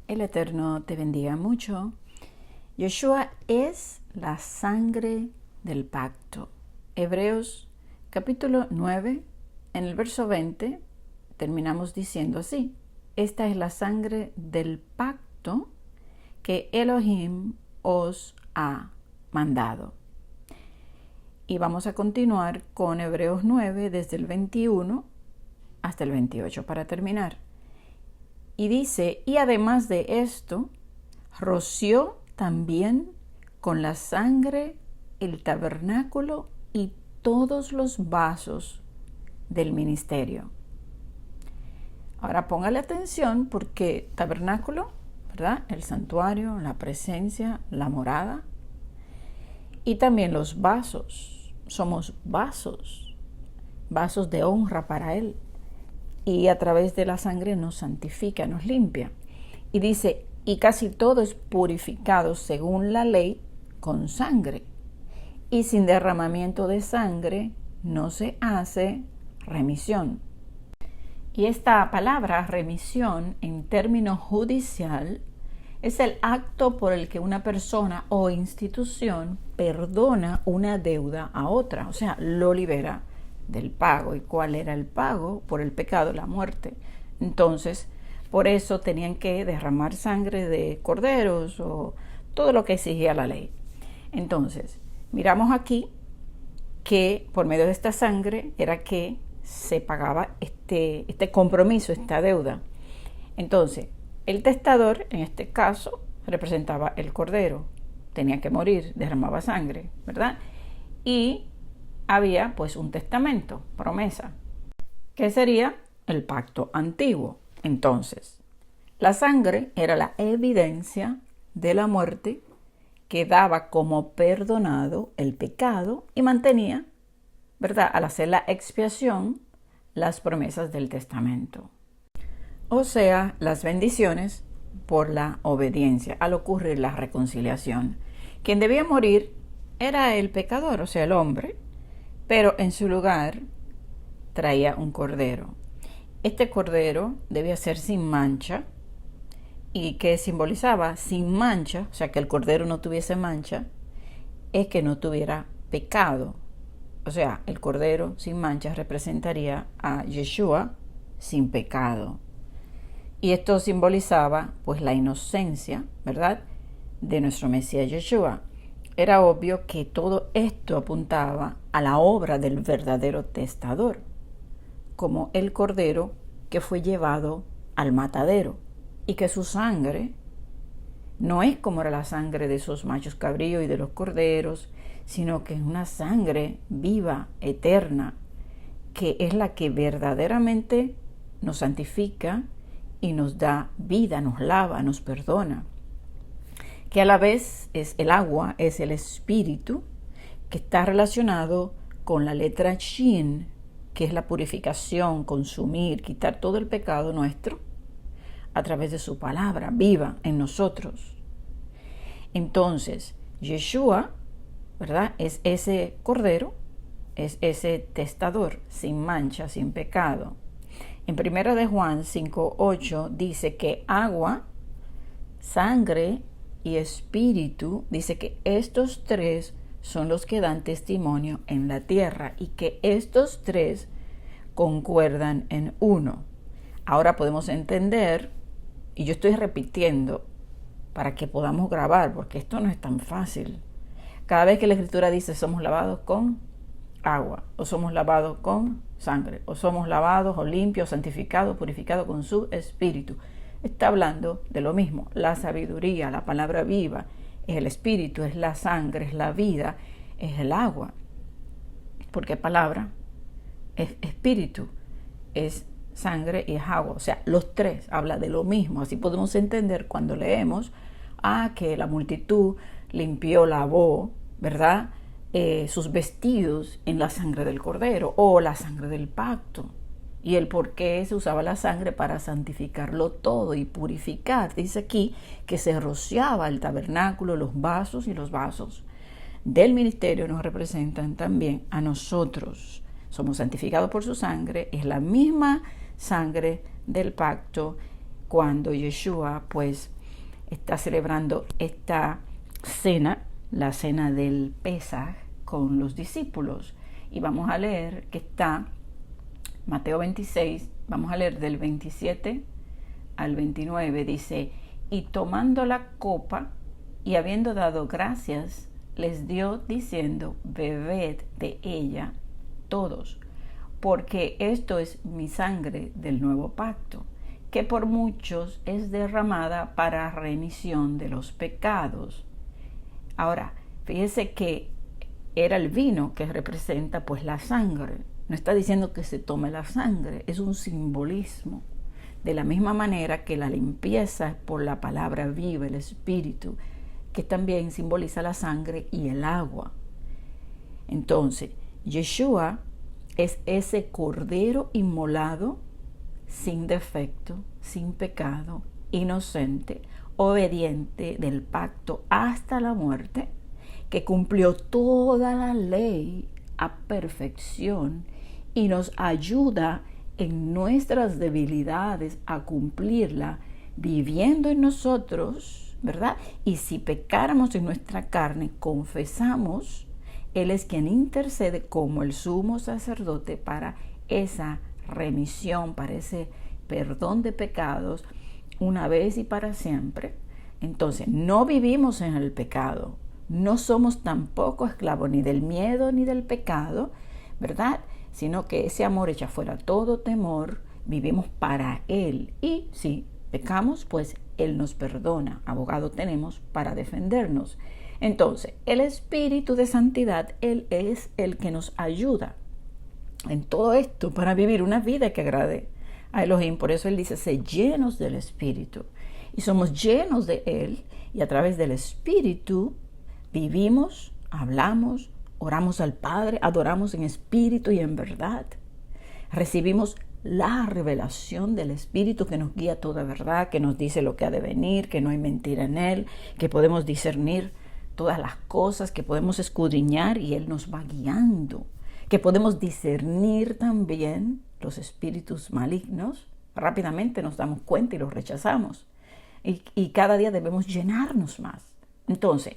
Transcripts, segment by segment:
El Eterno te bendiga mucho. Yeshua es la sangre del pacto. Hebreos capítulo 9, en el verso 20, terminamos diciendo así: esta es la sangre del pacto que Elohim os ha mandado. Y vamos a continuar con Hebreos 9, desde el 21 hasta el 28 para terminar. Y dice: y además de esto, roció también con la sangre el tabernáculo y todos los vasos del ministerio. Ahora póngale atención, porque tabernáculo, ¿verdad? El santuario, la presencia, la morada. Y también los vasos. Somos vasos de honra para Él. Y a través de la sangre nos santifica, nos limpia. Y dice: y casi todo es purificado según la ley con sangre. Y sin derramamiento de sangre no se hace remisión. Y esta palabra remisión, en término judicial, es el acto por el que una persona o institución perdona una deuda a otra, o sea, lo libera del pago. ¿Y cuál era el pago? Por el pecado, la muerte. Entonces, por eso tenían que derramar sangre de corderos o todo lo que exigía la ley. Entonces, miramos aquí que por medio de esta sangre era que se pagaba este compromiso, esta deuda. Entonces, el testador, en este caso, representaba el cordero. Tenía que morir, derramaba sangre, ¿verdad? Y había pues un testamento, promesa, que sería el pacto antiguo. Entonces, la sangre era la evidencia de la muerte que daba como perdonado el pecado y mantenía, ¿verdad?, al hacer la expiación, las promesas del testamento. O sea, las bendiciones por la obediencia al ocurrir la reconciliación. Quien debía morir era el pecador, o sea, el hombre, pero en su lugar traía un cordero. Este cordero debía ser sin mancha. ¿Y qué simbolizaba? Sin mancha, o sea, que el cordero no tuviese mancha, es que no tuviera pecado. O sea, el cordero sin mancha representaría a Yeshua sin pecado. Y esto simbolizaba pues la inocencia, ¿verdad?, de nuestro Mesías Yeshua. Era obvio que todo esto apuntaba a la obra del verdadero testador, como el cordero que fue llevado al matadero, y que su sangre no es como era la sangre de esos machos cabríos y de los corderos, sino que es una sangre viva, eterna, que es la que verdaderamente nos santifica y nos da vida, nos lava, nos perdona. Que a la vez es el agua, es el espíritu, que está relacionado con la letra Shin, que es la purificación, consumir, quitar todo el pecado nuestro a través de su palabra viva en nosotros. Entonces, Yeshua, ¿verdad?, es ese cordero, es ese testador sin mancha, sin pecado. En 1 de Juan 5:8 dice que agua, sangre y espíritu, dice que estos tres son los que dan testimonio en la tierra y que estos tres concuerdan en uno. Ahora podemos entender, y yo estoy repitiendo para que podamos grabar, porque esto no es tan fácil. Cada vez que la Escritura dice somos lavados con agua, o somos lavados con sangre, o somos lavados o limpios, santificados, purificados con su espíritu, está hablando de lo mismo. La sabiduría, la palabra viva, es el espíritu, es la sangre, es la vida, es el agua. Porque palabra es espíritu, es sangre y es agua. O sea, los tres habla de lo mismo. Así podemos entender cuando leemos que la multitud limpió, lavó, ¿verdad?, sus vestidos en la sangre del cordero o la sangre del pacto. Y el por qué se usaba la sangre para santificarlo todo y purificar. Dice aquí que se rociaba el tabernáculo, los vasos, y los vasos del ministerio nos representan también a nosotros. Somos santificados por su sangre, es la misma sangre del pacto cuando Yeshua pues está celebrando esta cena, la cena del Pesaj, con los discípulos. Y vamos a leer que está Mateo 26, vamos a leer del 27 al 29, dice: y tomando la copa y habiendo dado gracias, les dio diciendo: bebed de ella todos, porque esto es mi sangre del nuevo pacto, que por muchos es derramada para remisión de los pecados. Ahora, fíjese que era el vino que representa pues la sangre. No está diciendo que se tome la sangre, es un simbolismo. De la misma manera que la limpieza es por la palabra viva, el espíritu, que también simboliza la sangre y el agua. Entonces, Yeshua es ese cordero inmolado, sin defecto, sin pecado, inocente, obediente del pacto hasta la muerte, que cumplió toda la ley a perfección y nos ayuda en nuestras debilidades a cumplirla, viviendo en nosotros, ¿verdad? Y si pecáramos en nuestra carne, confesamos, Él es quien intercede como el sumo sacerdote para esa remisión, para ese perdón de pecados, una vez y para siempre. Entonces, no vivimos en el pecado, no somos tampoco esclavos ni del miedo ni del pecado, ¿verdad? Sino que ese amor echa fuera todo temor, vivimos para Él. Y si pecamos, pues Él nos perdona, abogado tenemos para defendernos. Entonces, el Espíritu de Santidad, Él es el que nos ayuda en todo esto para vivir una vida que agrade a Elohim. Por eso Él dice: sé llenos del Espíritu. Y somos llenos de Él, y a través del Espíritu vivimos, hablamos, oramos al Padre, adoramos en espíritu y en verdad. Recibimos la revelación del Espíritu que nos guía a toda verdad, que nos dice lo que ha de venir, que no hay mentira en Él, que podemos discernir todas las cosas, que podemos escudriñar y Él nos va guiando, que podemos discernir también los espíritus malignos. Rápidamente nos damos cuenta y los rechazamos. Y cada día debemos llenarnos más. Entonces,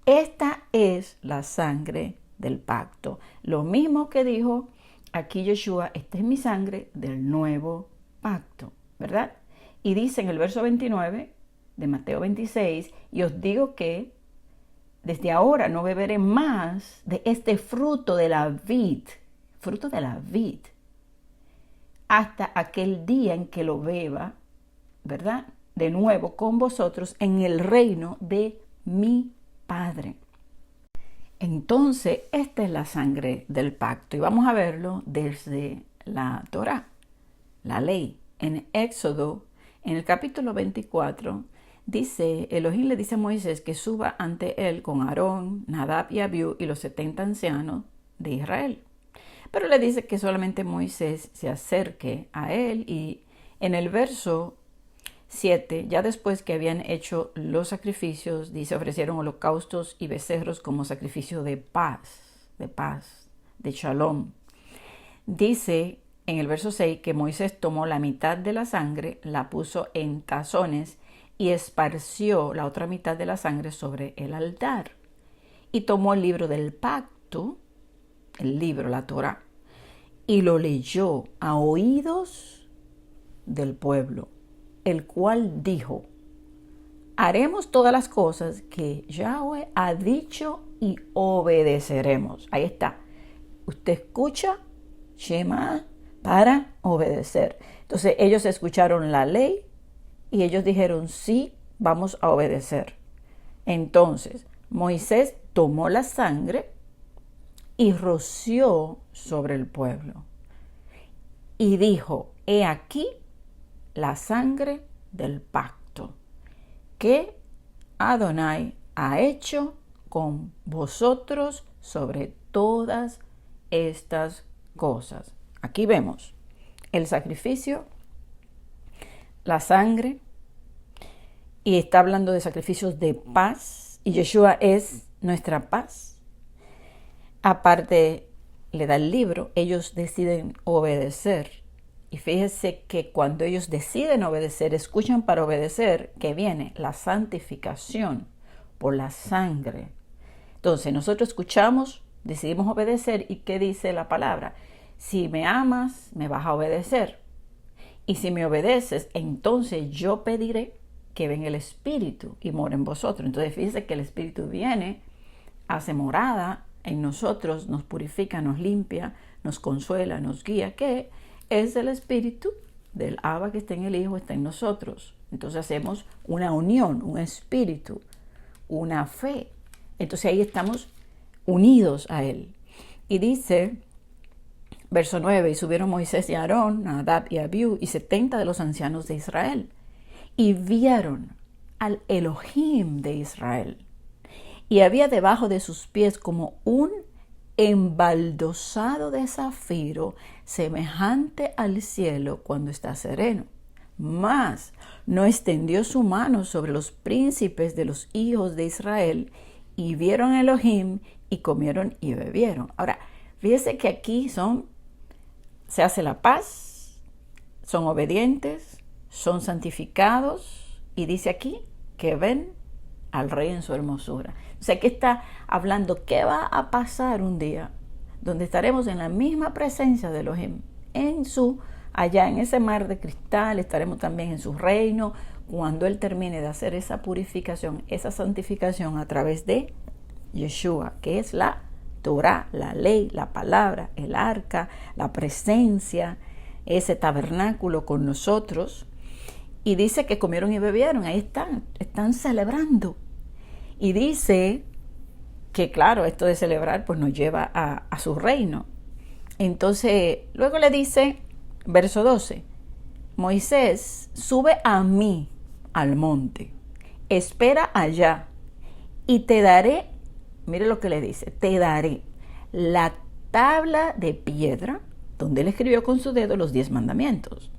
esta es la sangre del pacto. Lo mismo que dijo aquí Yeshua: esta es mi sangre del nuevo pacto, ¿verdad? Y dice en el verso 29 de Mateo 26: y os digo que desde ahora no beberé más de este fruto de la vid, hasta aquel día en que lo beba, ¿verdad? De nuevo con vosotros en el reino de mi Padre. Entonces, esta es la sangre del pacto y vamos a verlo desde la Torá, la ley. En Éxodo, en el capítulo 24, dice, Elohim le dice a Moisés que suba ante él con Aarón, Nadab y Abiú y los 70 ancianos de Israel. Pero le dice que solamente Moisés se acerque a él, y en el verso 7, ya después que habían hecho los sacrificios, dice, ofrecieron holocaustos y becerros como sacrificio de paz, de shalom. Dice en el verso 6 que Moisés tomó la mitad de la sangre, la puso en tazones y esparció la otra mitad de la sangre sobre el altar. Y tomó el libro del pacto, el libro, la Torá, y lo leyó a oídos del pueblo, el cual dijo: haremos todas las cosas que Yahweh ha dicho y obedeceremos. Ahí está. Usted escucha, Shema, para obedecer. Entonces ellos escucharon la ley y ellos dijeron: sí, vamos a obedecer. Entonces Moisés tomó la sangre y roció sobre el pueblo y dijo: he aquí la sangre del pacto que Adonai ha hecho con vosotros sobre todas estas cosas. Aquí vemos el sacrificio, la sangre, y está hablando de sacrificios de paz, y Yeshua es nuestra paz. Aparte, le da el libro, ellos deciden obedecer Y fíjese que cuando ellos deciden obedecer, escuchan para obedecer, que viene la santificación por la sangre. Entonces nosotros escuchamos, decidimos obedecer, ¿y qué dice la palabra? Si me amas, me vas a obedecer. Y si me obedeces, entonces yo pediré que venga el Espíritu y more en vosotros. Entonces fíjese que el Espíritu viene, hace morada en nosotros, nos purifica, nos limpia, nos consuela, nos guía, que es el Espíritu del Abba que está en el Hijo, está en nosotros. Entonces hacemos una unión, un espíritu, una fe. Entonces ahí estamos unidos a Él. Y dice, verso 9, y subieron Moisés y Aarón, Nadab y Abiú, y 70 de los ancianos de Israel, y vieron al Elohim de Israel. Y había debajo de sus pies como un embaldosado de zafiro, semejante al cielo cuando está sereno. Mas no extendió su mano sobre los príncipes de los hijos de Israel, y vieron a Elohim, y comieron y bebieron. Ahora, fíjese que aquí se hace la paz, son obedientes, son santificados, y dice aquí que ven al Rey en su hermosura. O sea, que está hablando qué va a pasar un día donde estaremos en la misma presencia de Elohim, allá en ese mar de cristal, estaremos también en su reino, cuando Él termine de hacer esa purificación, esa santificación a través de Yeshua, que es la Torah, la ley, la palabra, el arca, la presencia, ese tabernáculo con nosotros. Y dice que comieron y bebieron, ahí están celebrando. Y dice que claro, esto de celebrar pues nos lleva a su reino. Entonces, luego le dice, verso 12, Moisés, sube a mí al monte, espera allá y te daré, mire lo que le dice, te daré la tabla de piedra donde él escribió con su dedo los 10 mandamientos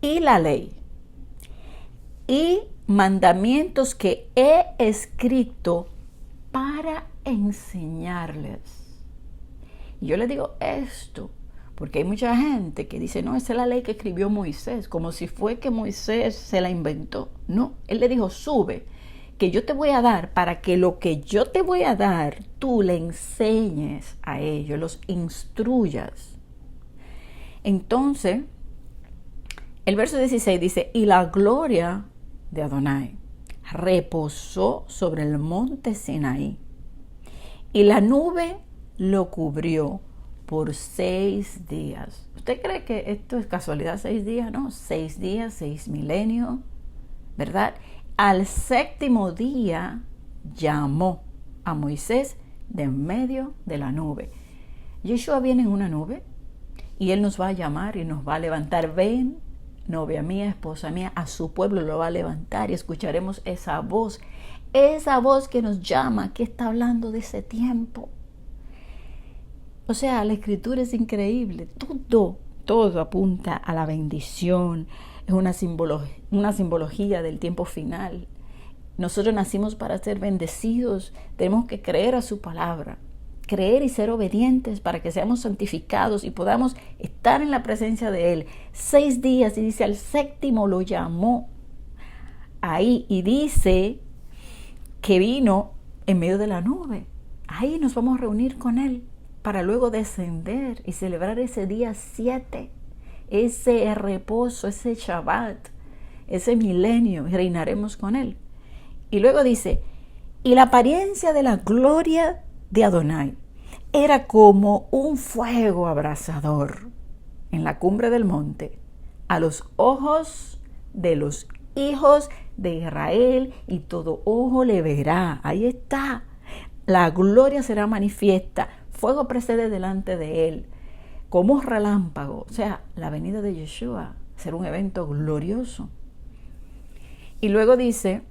y la ley y mandamientos que he escrito para enseñarles. Y yo le digo esto porque hay mucha gente que dice, no, esa es la ley que escribió Moisés, como si fue que Moisés se la inventó. No, él le dijo, sube, que yo te voy a dar para que lo que yo te voy a dar, tú le enseñes a ellos, los instruyas. Entonces, el verso 16 dice, y la gloria de Adonai reposó sobre el monte Sinaí, y la nube lo cubrió por 6 días. ¿Usted cree que esto es casualidad, 6 días? No, 6 días, 6 milenios, ¿verdad? Al 7º día llamó a Moisés de en medio de la nube. Yeshua viene en una nube y Él nos va a llamar y nos va a levantar. Ven, novia mía, esposa mía, a su pueblo lo va a levantar y escucharemos esa voz que nos llama, que está hablando de ese tiempo. O sea, la escritura es increíble. Todo apunta a la bendición. Es una simbología del tiempo final. Nosotros nacimos para ser bendecidos. Tenemos que creer a su palabra. Creer y ser obedientes para que seamos santificados y podamos estar en la presencia de Él. 6 días, y dice, al 7º lo llamó ahí. Y dice que vino en medio de la nube. Ahí nos vamos a reunir con Él, para luego descender y celebrar ese día 7, ese reposo, ese Shabbat, ese milenio, y reinaremos con Él. Y luego dice, y la apariencia de la gloria de Adonai era como un fuego abrasador en la cumbre del monte, a los ojos de los hijos de Israel, y todo ojo le verá. Ahí está, la gloria será manifiesta. Fuego precede delante de Él, como un relámpago. O sea, la venida de Yeshua será un evento glorioso. Y luego dice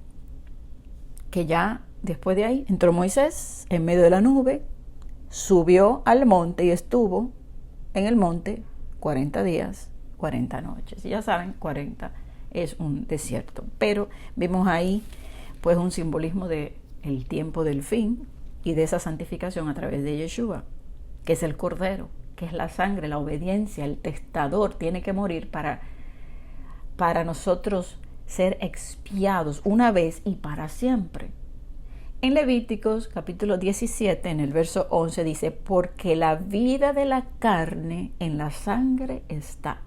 que ya después de ahí entró Moisés en medio de la nube, subió al monte y estuvo en el monte 40 días, 40 noches. Y ya saben, 40 es un desierto. Pero vimos ahí pues un simbolismo del tiempo del fin y de esa santificación a través de Yeshua, que es el Cordero, que es la sangre, la obediencia, el testador tiene que morir para nosotros ser expiados una vez y para siempre. En Levíticos capítulo 17, en el verso 11 dice, porque la vida de la carne en la sangre está,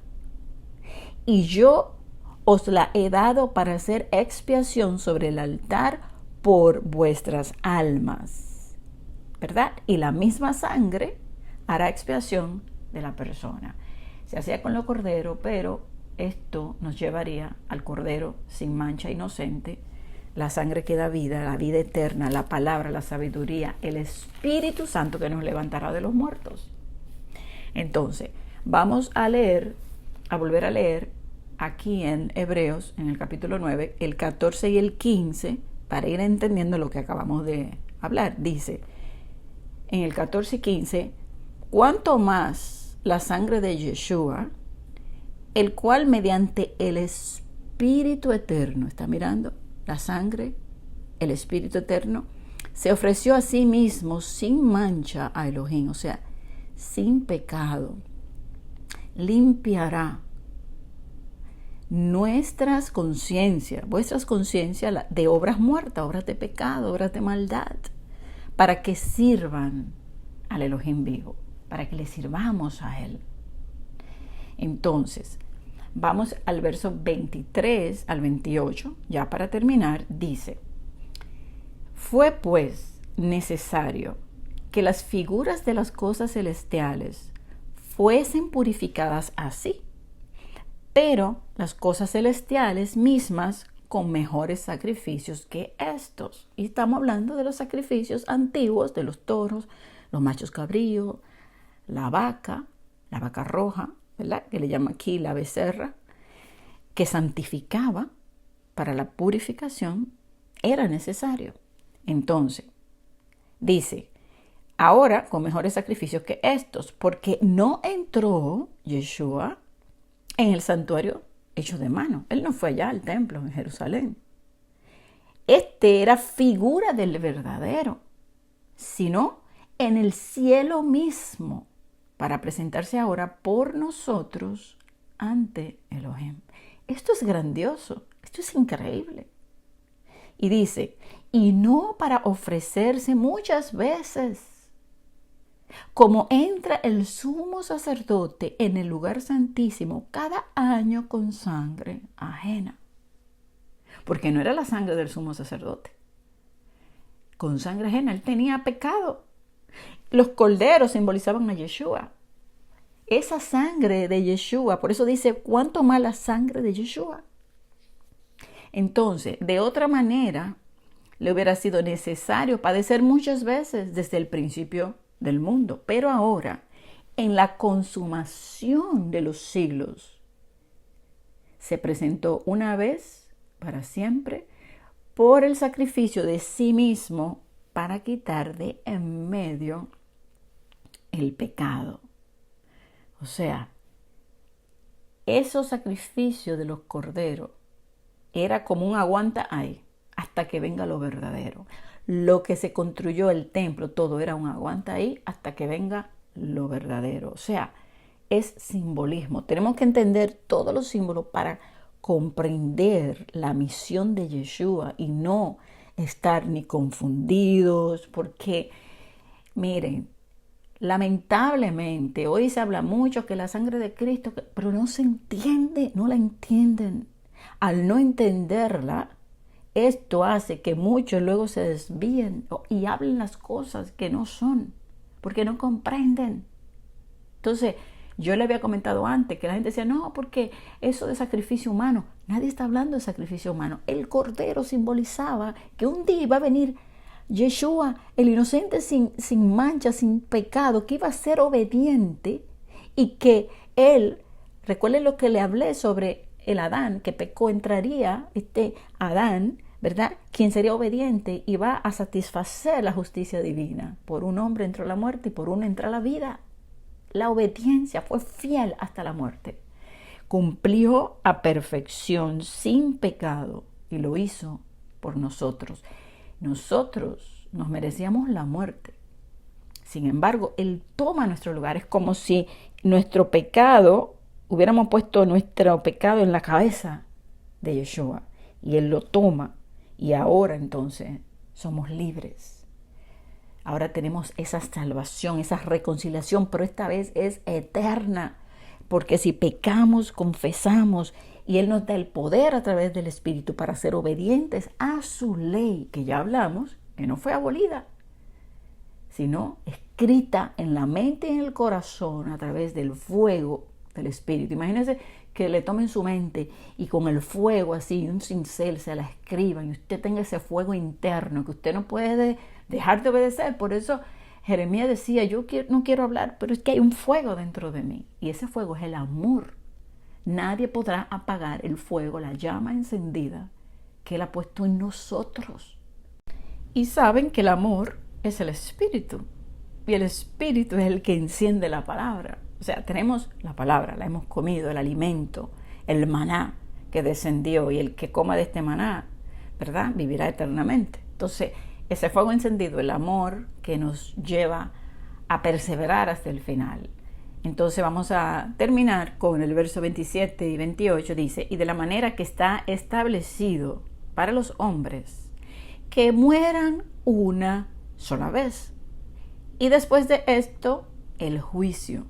y yo os la he dado para hacer expiación sobre el altar por vuestras almas, ¿verdad? Y la misma sangre hará expiación de la persona. Se hacía con los corderos, pero esto nos llevaría al cordero sin mancha inocente, la sangre que da vida, la vida eterna, la palabra, la sabiduría, el Espíritu Santo que nos levantará de los muertos. Entonces, vamos a volver a leer aquí en Hebreos, en el capítulo 9, el 14 y el 15, para ir entendiendo lo que acabamos de hablar. Dice, en el 14 y 15, cuanto más la sangre de Yeshua, el cual mediante el Espíritu Eterno, ¿está mirando? La sangre, el Espíritu Eterno, se ofreció a sí mismo sin mancha a Elohim, o sea, sin pecado, limpiará vuestras conciencias de obras muertas, obras de pecado, obras de maldad, para que sirvan al Elohim vivo, para que le sirvamos a Él. Entonces, vamos al verso 23 al 28, ya para terminar, dice, fue pues necesario que las figuras de las cosas celestiales fuesen purificadas así, pero las cosas celestiales mismas con mejores sacrificios que estos. Y estamos hablando de los sacrificios antiguos, de los toros, los machos cabríos, la vaca roja, ¿verdad? Que le llama aquí la becerra, que santificaba para la purificación, era necesario. Entonces, dice, ahora con mejores sacrificios que estos, porque no entró Yeshua en el santuario hecho de mano. Él no fue allá al templo en Jerusalén. Este era figura del verdadero, sino en el cielo mismo, para presentarse ahora por nosotros ante Elohim. Esto es grandioso, esto es increíble. Y dice, y no para ofrecerse muchas veces, como entra el sumo sacerdote en el lugar santísimo cada año con sangre ajena. Porque no era la sangre del sumo sacerdote. Con sangre ajena, él tenía pecado. Los corderos simbolizaban a Yeshua. Esa sangre de Yeshua, por eso dice, ¿cuánto más la sangre de Yeshua? Entonces, de otra manera, le hubiera sido necesario padecer muchas veces desde el principio del mundo. Pero ahora, en la consumación de los siglos, se presentó una vez para siempre por el sacrificio de sí mismo para quitar de en medio el pecado. O sea, esos sacrificios de los corderos era como un aguanta ahí hasta que venga lo verdadero. Lo que se construyó el templo, todo era un aguanta ahí hasta que venga lo verdadero. O sea, es simbolismo. Tenemos que entender todos los símbolos para comprender la misión de Yeshua y no estar ni confundidos, porque miren, lamentablemente hoy se habla mucho que la sangre de Cristo, pero no se entiende, no la entienden. Al no entenderla, esto hace que muchos luego se desvíen y hablen las cosas que no son, porque no comprenden. Entonces, yo le había comentado antes que la gente decía, no, porque eso de sacrificio humano, nadie está hablando de sacrificio humano. El cordero simbolizaba que un día iba a venir Yeshua, el inocente sin mancha, sin pecado, que iba a ser obediente y que él, recuerden lo que le hablé sobre el Adán, que pecó, entraría este Adán, ¿verdad? Quien sería obediente y va a satisfacer la justicia divina. Por un hombre entró la muerte y por uno entra la vida. La obediencia fue fiel hasta la muerte. Cumplió a perfección, sin pecado, y lo hizo por nosotros. Nosotros nos merecíamos la muerte. Sin embargo, Él toma nuestro lugar. Es como si nuestro pecado, hubiéramos puesto nuestro pecado en la cabeza de Yeshua. Y Él lo toma. Y ahora entonces somos libres. Ahora tenemos esa salvación, esa reconciliación, pero esta vez es eterna. Porque si pecamos, confesamos, y Él nos da el poder a través del Espíritu para ser obedientes a su ley, que ya hablamos, que no fue abolida, sino escrita en la mente y en el corazón a través del fuego del Espíritu. Imagínense que le tomen su mente y con el fuego así, un cincel, se la escriban y usted tenga ese fuego interno que usted no puede dejar de obedecer. Por eso Jeremías decía, no quiero hablar, pero es que hay un fuego dentro de mí. Y ese fuego es el amor. Nadie podrá apagar el fuego, la llama encendida que Él ha puesto en nosotros. Y saben que el amor es el Espíritu. Y el Espíritu es el que enciende la palabra. O sea, tenemos la palabra, la hemos comido, el alimento, el maná que descendió. Y el que coma de este maná, ¿verdad?, vivirá eternamente. Entonces, ese fuego encendido, el amor que nos lleva a perseverar hasta el final. Entonces vamos a terminar con el verso 27 y 28. Dice, y de la manera que está establecido para los hombres, que mueran una sola vez. Y después de esto, el juicio.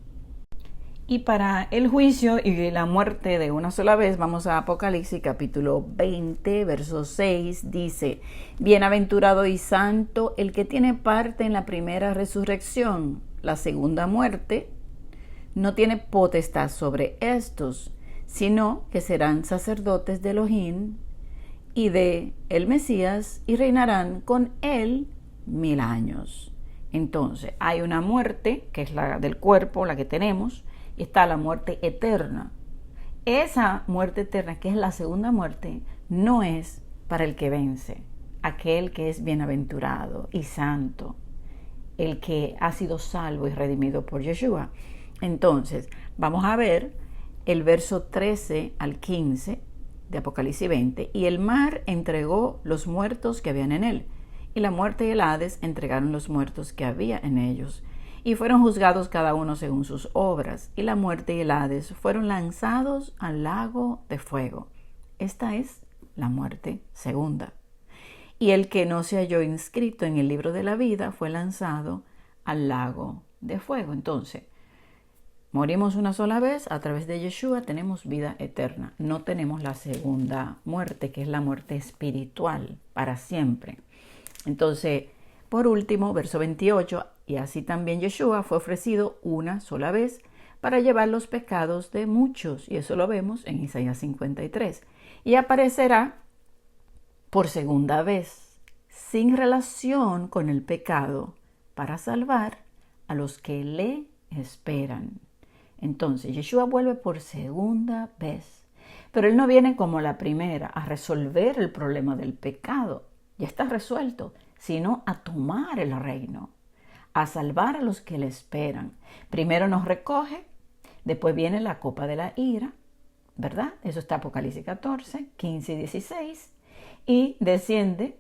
Y para el juicio y la muerte de una sola vez, vamos a Apocalipsis capítulo 20, verso 6, dice, bienaventurado y santo el que tiene parte en la primera resurrección. La segunda muerte no tiene potestad sobre estos, sino que serán sacerdotes de Elohim y de el Mesías y reinarán con él 1000 años. Entonces, hay una muerte, que es la del cuerpo, la que tenemos, y está la muerte eterna. Esa muerte eterna, que es la segunda muerte, no es para el que vence, aquel que es bienaventurado y santo, el que ha sido salvo y redimido por Yeshua. Entonces, vamos a ver el verso 13 al 15 de Apocalipsis 20. Y el mar entregó los muertos que habían en él, y la muerte y el Hades entregaron los muertos que había en ellos. Y fueron juzgados cada uno según sus obras, y la muerte y el Hades fueron lanzados al lago de fuego. Esta es la muerte segunda. Y el que no se halló inscrito en el libro de la vida fue lanzado al lago de fuego. Entonces, morimos una sola vez, a través de Yeshua tenemos vida eterna. No tenemos la segunda muerte, que es la muerte espiritual, para siempre. Entonces, por último, verso 28, y así también Yeshua fue ofrecido una sola vez para llevar los pecados de muchos, y eso lo vemos en Isaías 53, y aparecerá por segunda vez, sin relación con el pecado, para salvar a los que le esperan. Entonces, Yeshua vuelve por segunda vez, pero Él no viene como la primera a resolver el problema del pecado, ya está resuelto, sino a tomar el reino, a salvar a los que le esperan. Primero nos recoge, después viene la copa de la ira, ¿verdad? Eso está Apocalipsis 14, 15 y 16, y desciende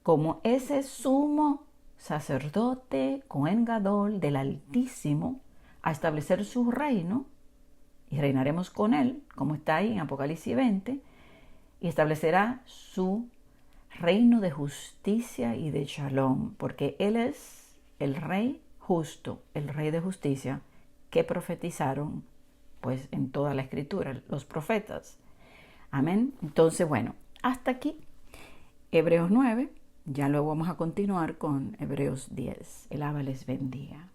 como ese sumo sacerdote, Cohen Gadol del Altísimo, a establecer su reino, y reinaremos con él, como está ahí en Apocalipsis 20, y establecerá su reino de justicia y de shalom, porque Él es el Rey justo, el Rey de justicia, que profetizaron pues en toda la Escritura, los profetas. Amén. Entonces, bueno, hasta aquí Hebreos 9, ya luego vamos a continuar con Hebreos 10. El Abba les bendiga.